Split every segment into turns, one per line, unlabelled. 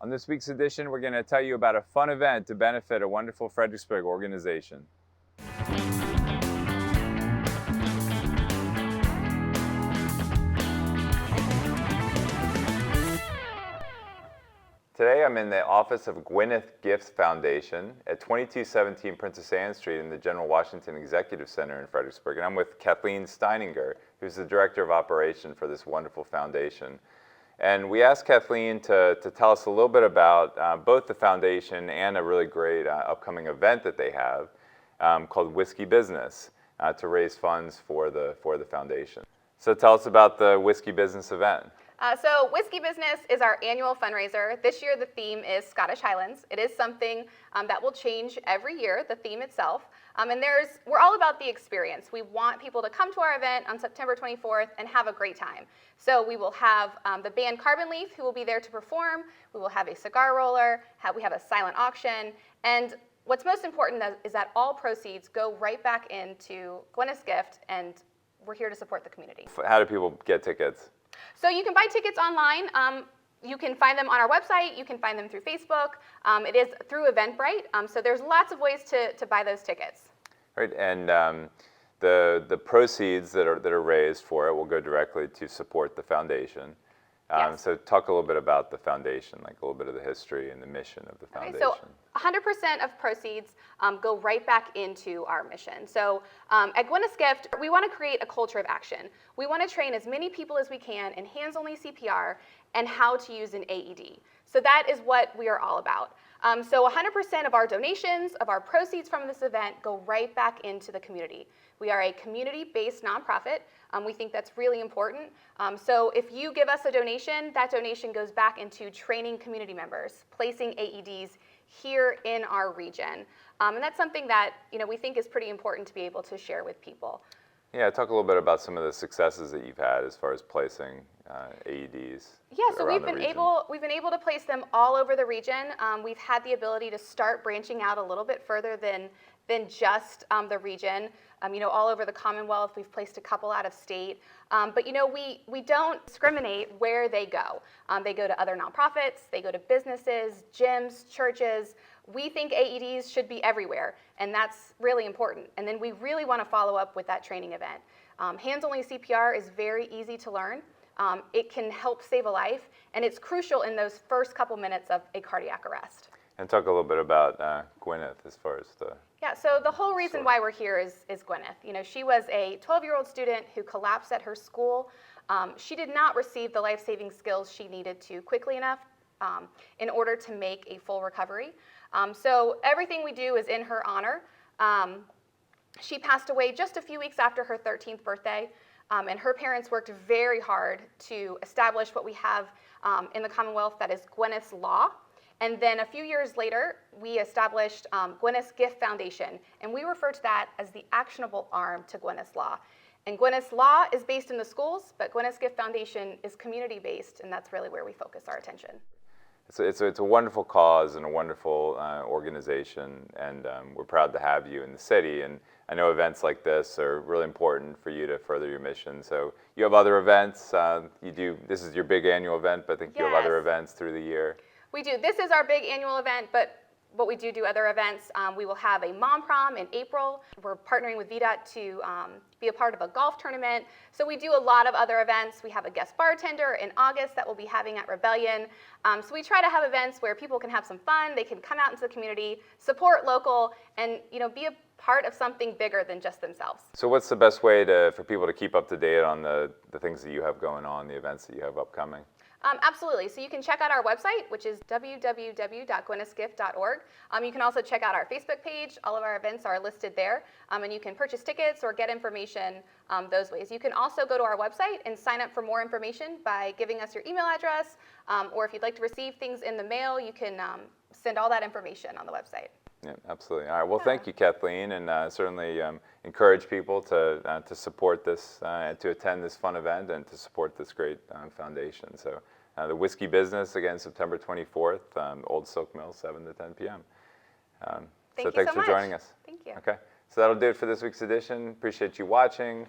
On this week's edition, we're going to tell you about a fun event to benefit a wonderful Fredericksburg organization. Today I'm in the office of Gwens Gift Foundation at 2217 Princess Anne Street in the General Washington Executive Center in Fredericksburg. And I'm with Kathleen Steininger, who's the Director of Operation for this wonderful foundation. And we asked Kathleen to tell us a little bit about both the foundation and a really great upcoming event that they have called Whiskey Business to raise funds for the foundation. So tell us about the Whiskey Business event.
So Whiskey Business is our annual fundraiser. This year the theme is Scottish Highlands. It is something that will change every year, the theme itself. And we're all about the experience. We want people to come to our event on September 24th and have a great time. So we will have the band Carbon Leaf, who will be there to perform. We will have a cigar roller. We have a silent auction. And what's most important is that all proceeds go right back into Gwens Gift, and we're here to support the community.
How do people get tickets?
So you can buy tickets online. You can find them on our website. You can find them through Facebook. It is through Eventbrite. So there's lots of ways to buy those tickets.
Right, and the proceeds that are raised for it will go directly to support the foundation.
Yes.
So talk a little bit about the foundation, like a little bit of the history and the mission of the foundation.
Okay, so 100% of proceeds go right back into our mission. So at Gwens Gift, we want to create a culture of action. We want to train as many people as we can in hands-only CPR and how to use an AED. So that is what we are all about. So 100% of our donations, of our proceeds from this event, go right back into the community. We are a community-based nonprofit. We think that's really important. So if you give us a donation, that donation goes back into training community members, placing AEDs here in our region. And that's something that we think is pretty important to be able to share with people.
Yeah, talk a little bit about some of the successes that you've had as far as placing AEDs.
Yeah, so we've been able to place them all over the region. We've had the ability to start branching out a little bit further than just the region. All over the Commonwealth, we've placed a couple out of state. But we don't discriminate where they go. They go to other nonprofits, they go to businesses, gyms, churches. We think AEDs should be everywhere, and that's really important. And then we really want to follow up with that training event. Hands-only CPR is very easy to learn. It can help save a life, and it's crucial in those first couple minutes of a cardiac arrest.
And talk a little bit about Gwyneth as far as the...
Yeah, so the whole reason why we're here is Gwyneth. She was a 12-year-old student who collapsed at her school. She did not receive the life-saving skills she needed to quickly enough in order to make a full recovery. So everything we do is in her honor. She passed away just a few weeks after her 13th birthday, and her parents worked very hard to establish what we have in the Commonwealth, that is Gwens Law. And then a few years later, we established Gwens Gift Foundation, and we refer to that as the actionable arm to Gwens Law. And Gwens Law is based in the schools, but Gwens Gift Foundation is community-based, and that's really where we focus our attention.
It's a wonderful cause and a wonderful organization, and we're proud to have you in the city. And I know events like this are really important for you to further your mission. So you have other events. This is your big annual event, but I think you have other events through the year.
We do. This is our big annual event, but we do other events. We will have a mom prom in April. We're partnering with VDOT to be a part of a golf tournament. So we do a lot of other events. We have a guest bartender in August that we'll be having at Rebellion. So we try to have events where people can have some fun. They can come out into the community, support local, and be a part of something bigger than just themselves.
So what's the best way for people to keep up to date on the things that you have going on, the events that you have upcoming?
Absolutely. So you can check out our website, which is www.gwensgift.org. You can also check out our Facebook page. All of our events are listed there. And you can purchase tickets or get information those ways. You can also go to our website and sign up for more information by giving us your email address. Or if you'd like to receive things in the mail, you can send all that information on the website.
Yeah, absolutely. All right. Well, thank you, Kathleen, and certainly encourage people to support this, to attend this fun event, and to support this great foundation. So the Whiskey Business, again, September 24th, Old Silk Mill, 7 to 10 p.m.
Thanks
for joining us.
Thank you.
Okay. So that'll do it for this week's edition. Appreciate you watching.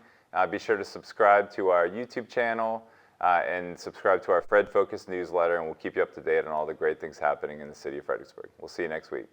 Be sure to subscribe to our YouTube channel. and subscribe to our Fred Focus newsletter, and we'll keep you up to date on all the great things happening in the city of Fredericksburg. We'll see you next week.